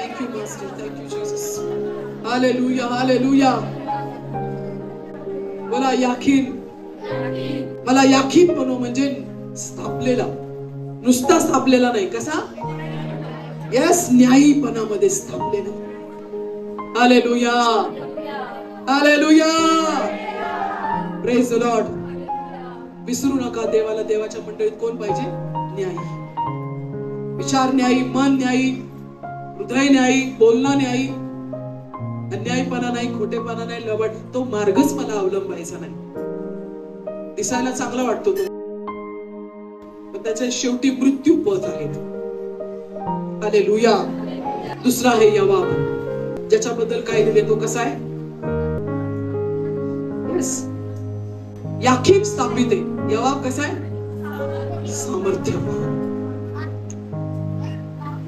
Thank you master, thank you Jesus. Hallelujah, hallelujah. बोला याकीन. मला याकीन बनव म्हणजे स्थापलेला, नुसता स्थापलेला नाही, कसा? यस, न्यायीपणामध्ये स्थापलेला. Hallelujah, hallelujah. Praise the Lord. विसरू नका देवाला. देवाच्या मंडळीत कोण पाहिजे? न्यायी. विचार न्यायी, मन न्यायी, हृदय न्यायी, बोलणं न्यायी, अन्यायपणा नाही, खोटेपणा नाही, लबाड. तो मार्गच मला अवलंबायचा नाही. दिसायला चांगला वाटतो तो, पण त्याच्या शेवटी मृत्यू पथ आहेत. हालेलुया. दुसरा आहे योवाब, ज्याच्याबद्दल काय लिहिले तो कसा आहे? यस, याकीन स्थापित आहे. योवाब कसा आहे? सामर्थ्यवान.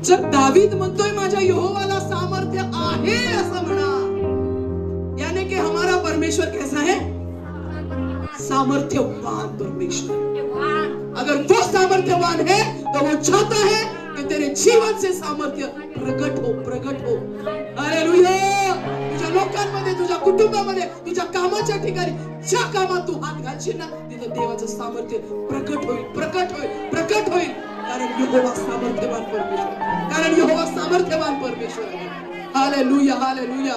जर दावीद म्हणतोय माझ्या यहोवाला सामर्थ्य आहे असं म्हणा, यानी कि हमारा परमेश्वर कैसा है? सामर्थ्यवान परमेश्वर. अगर वो सामर्थ्यवान है तो वो चाहता है कि तेरे जीवन से सामर्थ्य प्रकट हो, प्रकट हो. हालेलुया. तुझ्या लोकांमध्ये, तुझ्या कुटुंबामध्ये, तुझ्या कामाच्या ठिकाणी, ज्या कामात तू हात घालशील ना, तिथं देवाचं सामर्थ्य प्रकट होईल, प्रकट होईल, प्रकट होईल. कारण यहोवा सामर्थ्यवान परमेश्वर, कारण यहोवा सामर्थ्यवान परमेश्वर आहे. Hallelujah, hallelujah.